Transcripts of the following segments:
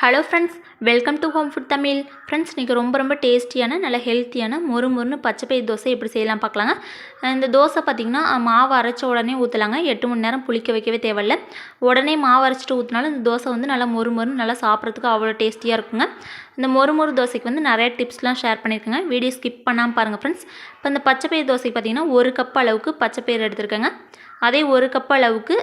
Hello friends, welcome to home food Tamil. Friends, இன்றைக்கி ரொம்ப டேஸ்டியான நல்ல ஹெல்த்தியான மொறுன்னு பச்சைப்பயிறு தோசை எப்படி செய்யலாம் பார்க்கலாங்க. இந்த தோசை பார்த்திங்கன்னா மாவு அரைச்ச உடனே ஊற்றலாங்க. 8 மணி நேரம் புளிக்க வைக்கவே தேவையில்லை. உடனே மாவு அரைச்சிட்டு ஊற்றினாலும் இந்த தோசை வந்து நல்லா மொறுன்னு நல்லா சாப்பிட்றதுக்கு அவ்வளோ டேஸ்டியாக இருக்குங்க. இந்த மொறு தோசைக்கு வந்து நிறைய டிப்ஸ்லாம் ஷேர் பண்ணியிருக்கேங்க. வீடியோ ஸ்கிப் பண்ணாமல் பாருங்கள் ஃப்ரெண்ட்ஸ். இப்போ இந்த பச்சைப்பயிறு தோசைக்கு பார்த்திங்கன்னா 1 கப் அளவுக்கு பச்சைப்பயிறு எடுத்துருக்கேங்க. அதே 1 கப் அளவுக்கு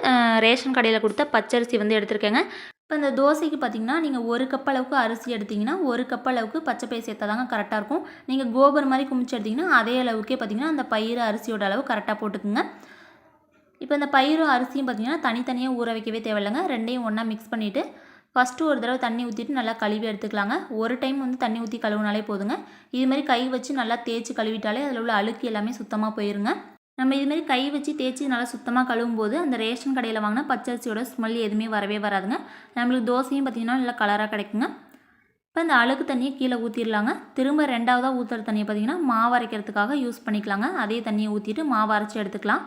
ரேஷன் கடையில் கொடுத்த பச்சரிசி வந்து எடுத்துருக்கேங்க. இப்போ இந்த தோசைக்கு பார்த்திங்கன்னா நீங்கள் 1 கப் அளவுக்கு அரிசி எடுத்திங்கன்னா 1 கப் அளவுக்கு பச்சைப்பயிறு சேர்த்தா தாங்க கரெக்டாக இருக்கும். நீங்கள் கோபர் மாதிரி குமிச்சு எடுத்திங்கன்னா அதே அளவுக்கே பார்த்திங்கன்னா அந்த பயிறு அரிசியோட அளவு கரெக்டாக போட்டுக்குங்க. இப்போ இந்த பயிரும் அரிசியும் பார்த்திங்கன்னா தனித்தனியாக ஊற வைக்கவே தேவையில்லைங்க. ரெண்டையும் ஒன்றா மிக்ஸ் பண்ணிவிட்டு ஃபஸ்ட்டு ஒரு தடவை தண்ணி ஊற்றிட்டு நல்லா கழுவி எடுத்துக்கலாங்க. ஒரு டைம் வந்து தண்ணி ஊற்றி கழுவுனாலே போதுங்க. இதுமாதிரி கை வச்சு நல்லா தேய்ச்சி கழுவிட்டாலே அதில் உள்ள அழுக்கு எல்லாமே சுத்தமாக போயிருங்க. நம்ம இதுமாரி கை வச்சு தேய்ச்சி நல்லா சுத்தமாக கழுவும் போது அந்த ரேஷன் கடையில் வாங்கினா பச்சரிசியோட ஸ்மெல் எதுவுமே வரவே வராதுங்க. நம்மளுக்கு தோசையும் பார்த்திங்கன்னா நல்லா கலராக கிடைக்குங்க. இப்போ இந்த அழுக்கு தண்ணியை கீழே ஊற்றிடலாங்க. திரும்ப ரெண்டாவதாக ஊற்றுற தண்ணியை பார்த்திங்கன்னா மாவு அரைக்கிறதுக்காக யூஸ் பண்ணிக்கலாங்க. அதே தண்ணியை ஊற்றிட்டு மாவு அரைச்சி எடுத்துக்கலாம்.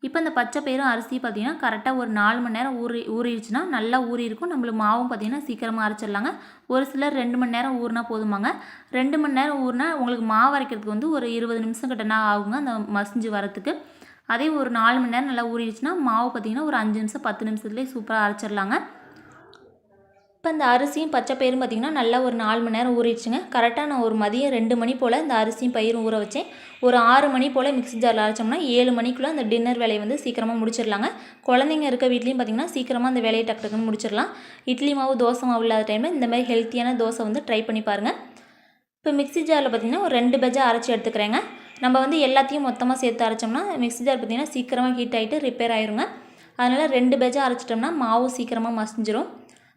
இப்போ இந்த பச்சை பயிரும் அரிசி பார்த்திங்கன்னா கரெக்டாக ஒரு 4 மணி நேரம் ஊறிடுச்சுன்னா நல்லா ஊறி இருக்கும். நம்மளுக்கு மாவும் பார்த்திங்கன்னா சீக்கிரமாக அரைச்சிடலாங்க. ஒரு சிலர் 2 மணி நேரம் ஊறினா போதுமாங்க. 2 மணி நேரம் ஊறினா உங்களுக்கு மாவு அரைக்கிறதுக்கு வந்து ஒரு 20 நிமிஷம் கிட்டனா ஆகுங்க அந்த மசிஞ்சு வரத்துக்கு. அதே ஒரு 4 மணி நேரம் நல்லா ஊறிடுச்சுன்னா மாவு பார்த்திங்கன்னா ஒரு 5 நிமிஷம் 10 நிமிஷத்துலேயே சூப்பராக அரைச்சிடலாங்க. இப்போ இந்த அரிசியும் பச்சை பயிரும் பார்த்திங்கன்னா நல்லா ஒரு 4 மணி நேரம் ஊறிடுச்சுங்க. கரெக்டாக நான் ஒரு மதியம் 2 மணி போல் இந்த அரிசியும் பயிரும் ஊற வச்சேன். ஒரு 6 மணி போல் மிக்ஸி ஜாரில் அரைச்சோம்னா 7 மணிக்குள்ளே அந்த டின்னர் வேலையை வந்து சீக்கிரமாக முடிச்சிடலாங்க. குழந்தைங்க இருக்க வீட்லேயும் பார்த்திங்கன்னா சீக்கிரமாக அந்த வேலையை டக்குன்னு முடிச்சிடலாம். இட்லி மாவு தோசை மாவு இல்லாத டைமில் இந்த மாதிரி ஹெல்த்தியான தோசை வந்து ட்ரை பண்ணி பாருங்கள். இப்போ மிக்ஸி ஜாரில் பார்த்திங்கன்னா ஒரு 2 பஜ்ஜா அரைச்சி எடுத்துக்கிறேங்க. நம்ம வந்து எல்லாத்தையும் மொத்தமாக சேர்த்து அரைச்சோம்னா மிக்ஸி ஜார் பார்த்திங்கன்னா சீக்கிரமாக ஹீட் ஆகிட்டு ரிப்பேர் ஆயிருங்க. அதனால் 2 பஜ்ஜா அரைச்சிட்டோம்னா மாவு சீக்கிரமாக மசிஞ்சிரும்.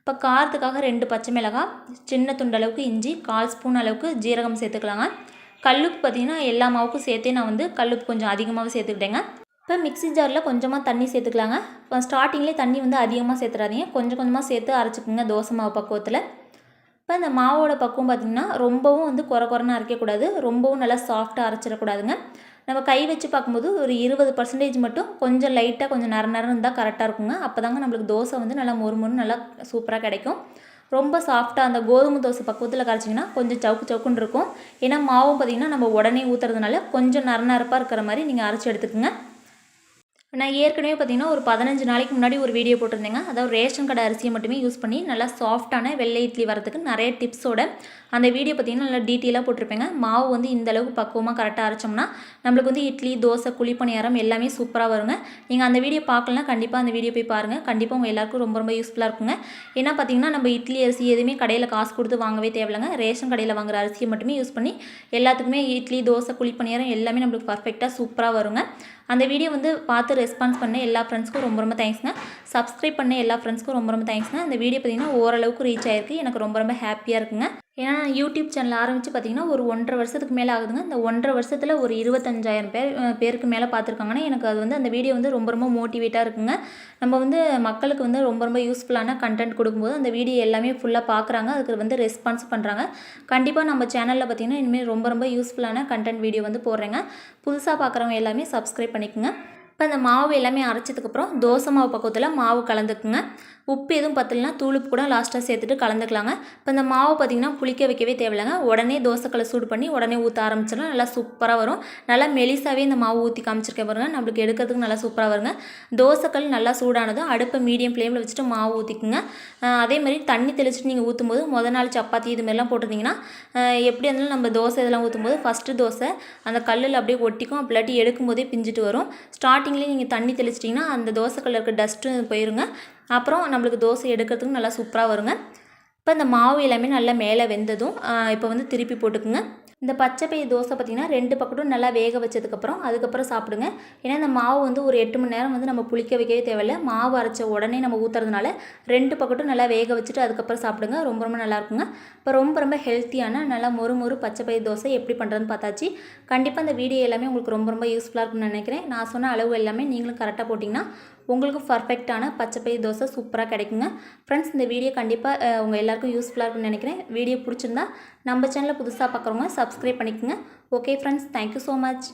இப்போ காரத்துக்காக 2 பச்சை மிளகாய், சின்ன துண்டளவுக்கு இஞ்சி, 1/4 ஸ்பூன் அளவுக்கு ஜீரகம் சேர்த்துக்கலாங்க. கல்லுப்பு பார்த்திங்கன்னா எல்லா மாவுக்கும் சேர்த்தே நான் வந்து கல்லுப்பு கொஞ்சம் அதிகமாகவே சேர்த்துக்கிட்டேங்க. இப்போ மிக்ஸி ஜாரில் கொஞ்சமாக தண்ணி சேர்த்துக்கலாங்க. இப்போ ஸ்டார்டிங்லேயே தண்ணி வந்து அதிகமாக சேர்த்துறாதீங்க. கொஞ்சமாக சேர்த்து அரைச்சிக்கோங்க தோசை மாவு பக்குவத்தில். இப்போ இந்த மாவோட பக்குவம் பார்த்திங்கன்னா ரொம்பவும் வந்து குறைன்னு அரைக்கக்கூடாது, ரொம்பவும் நல்லா சாஃப்டாக அரைச்சிடக்கூடாதுங்க. நம்ம கை வச்சு பார்க்கும்போது ஒரு 20% மட்டும் கொஞ்சம் லைட்டாக கொஞ்சம் நரன்னு இருந்தால் கரெக்டாக இருக்குங்க. அப்போ தாங்க நம்மளுக்கு தோசை வந்து நல்லா மொறுன்னு நல்லா சூப்பராக கிடைக்கும். ரொம்ப சாஃப்டாக அந்த கோதுமை தோசை பக்குவத்தில் கரைச்சிங்கன்னா கொஞ்சம் சவுக்குன்னு இருக்கும். ஏன்னா மாவும் பார்த்திங்கன்னா நம்ம உடனே ஊற்றுறதுனால கொஞ்சம் நரப்பாக இருக்கிற மாதிரி நீங்கள் அரைச்சி எடுத்துக்கோங்க. நான் ஏற்கனவே பார்த்திங்கன்னா ஒரு 15 நாளைக்கு முன்னாடி ஒரு வீடியோ போட்டிருந்தேங்க. அதாவது ரேஷன் கடை அரிசியை மட்டுமே யூஸ் பண்ணி நல்லா சாஃப்டான வெள்ளை இட்லி வரதுக்கு நிறைய டிப்ஸோட அந்த வீடியோ பார்த்திங்கன்னா நல்லா டீட்டெயிலாக போட்டிருப்பேங்க. மாவு வந்து இந்த அளவுக்கு பக்குவமாக கரெக்டாக அரைச்சோம்னா நம்மளுக்கு வந்து இட்லி தோசை குழிப்பணியாரம் எல்லாமே சூப்பராக வருங்க. நீங்கள் அந்த வீடியோ பார்க்கலாம், கண்டிப்பாக அந்த வீடியோ போய் பாருங்கள். கண்டிப்பாக உங்கள் எல்லாருக்கும் ரொம்ப யூஸ்ஃபுல்லாக இருக்குங்க. ஏன்னா பார்த்திங்கன்னா நம்ம இட்லி அரிசி எதுவுமே கடையில் காசு கொடுத்து வாங்கவே தேவையில்லைங்க. ரேஷன் கடையில் வாங்குற அரிசியை மட்டுமே யூஸ் பண்ணி எல்லாத்துக்குமே இட்லி தோசை குழிப்பணியாரம் எல்லாமே நம்மளுக்கு பர்ஃபெக்டாக சூப்பராக வருங்க. அந்த வீடியோ வந்து பார்த்து ரெஸ்பான்ஸ் பண்ண எல்லா ஃப்ரெண்ட்ஸ்க்கும் ரொம்ப தேங்க்ஸ்ங்க. சப்ஸ்கிரைப் பண்ண எல்லா ஃப்ரெண்ட்ஸ்க்கும் ரொம்ப தேங்க்ஸ்ங்க. அந்த வீடியோ பார்த்திங்கன்னா ஓரளவுக்கு ரீச் ஆகிருக்கு. எனக்கு ரொம்ப ஹாப்பியாக இருக்குங்க. ஏன்னா யூடியூப் சேனல் ஆரம்பித்து பார்த்திங்கன்னா ஒரு 1.5 வருஷத்துக்கு மேலே ஆகுதுங்க. இந்த 1.5 வருஷத்தில் ஒரு 25,000 பேருக்கு மேலே பார்த்துருக்காங்கன்னா எனக்கு அது வந்து அந்த வீடியோ வந்து ரொம்ப மோட்டிவேட்டாக இருக்குங்க. நம்ம வந்து மக்களுக்கு வந்து ரொம்ப யூஸ்ஃபுல்லான கண்டென்ட் கொடுக்கும்போது அந்த வீடியோ எல்லாமே ஃபுல்லாக பார்க்குறாங்க, அதுக்கு வந்து ரெஸ்பான்ஸ் பண்ணுறாங்க. கண்டிப்பாக நம்ம சேனலில் பார்த்திங்கன்னா இனிமேல் ரொம்ப யூஸ்ஃபுல்லான கண்டென்ட் வீடியோ வந்து போடுறேங்க. புதுசாக பார்க்குறவங்க எல்லாமே சப்ஸ்கிரைப் பண்ணிக்கோங்க. இப்போ அந்த மாவு எல்லாமே அரைச்சதுக்கப்புறம் தோசை மாவு பக்குவத்தில் மாவு கலந்துக்குங்க. உப்பு எதுவும் பத்தலைன்னா தூளுப்பு கூட லாஸ்ட்டாக சேர்த்துட்டு கலந்துக்கலாங்க. இப்போ இந்த மாவு பார்த்திங்கன்னா புளிக்க வைக்கவே தேவையில்லைங்க. உடனே தோசைக்கல்லை சூடு பண்ணி உடனே ஊற்ற ஆரம்பிச்சிடலாம். நல்லா சூப்பராக வரும். நல்லா மெலிசாவே இந்த மாவு ஊற்றி காமிச்சிருக்கேன் பாருங்க. நம்மளுக்கு எடுக்கிறதுக்கு நல்லா சூப்பராக வருங்க. தோசைக்கல் நல்லா சூடானதும் அடுப்பை மீடியம் ஃப்ளேமில் வச்சுட்டு மாவு ஊற்றிக்குங்க. அதே மாதிரி தண்ணி தெளிச்சுட்டு நீங்கள் ஊற்றும்போது முதல் நாள் சப்பாத்தி இதுமாரிலாம் போட்டிருந்தீங்கன்னா எப்படி இருந்தாலும் நம்ம தோசை இதெல்லாம் ஊற்றும்போது ஃபஸ்ட்டு தோசை அந்த கல்லில் அப்படியே ஒட்டிக்கும். அப்படிலாட்டி எடுக்கும்போதே பிஞ்சிட்டு வரும். ஸ்டார்டிங்லேயே நீங்கள் தண்ணி தெளிச்சிட்டிங்கன்னா அந்த தோசைக்கல்லில் இருக்க டஸ்ட்டு போயிருங்க. அப்புறம் நம்மளுக்கு தோசை எடுக்கிறதுக்கு நல்லா சூப்பராக வருங்க. இப்போ இந்த மாவு எல்லாமே நல்லா மேலே வெந்ததும் இப்போ வந்து திருப்பி போட்டுக்குங்க. இந்த பச்சை பயிறு தோசை பார்த்திங்கன்னா 2 பக்கட்டும் நல்லா வேக அதுக்கப்புறம் சாப்பிடுங்க. ஏன்னா இந்த மாவு வந்து ஒரு 8 மணி நேரம் வந்து நம்ம புளிக்க வைக்கவே தேவையில்லை. மாவு அரைச்ச உடனே நம்ம ஊற்றுறதுனால 2 பக்கட்டும் நல்லா வேக வச்சுட்டு அதுக்கப்புறம் சாப்பிடுங்க. ரொம்ப நல்லாயிருக்குங்க. இப்போ ரொம்ப ஹெல்த்தியான நல்லா மொறு பச்சை பயிறு தோசை எப்படி பண்ணுறதுன்னு பார்த்தாச்சு. கண்டிப்பாக இந்த வீடியோ எல்லாமே உங்களுக்கு ரொம்ப யூஸ்ஃபுல்லாக இருக்கும்னு நினைக்கிறேன். நான் சொன்ன அளவு எல்லாமே நீங்களும் கரெக்டாக போட்டிங்கன்னா உங்களுக்கு பர்ஃபெக்டான பச்சை பயிறு தோசை சூப்பராக கிடைக்குங்க. ஃப்ரெண்ட்ஸ், இந்த வீடியோ கண்டிப்பாக உங்கள் எல்லாருக்கும் யூஸ்ஃபுல்லாக இருக்கும்னு நினைக்கிறேன். வீடியோ பிடிச்சிருந்தா நம்ம சேனலை புதுசாக பார்க்குறவங்க சப்ஸ்கிரைப் பண்ணிக்கோங்க. Okay friends, thank you so much.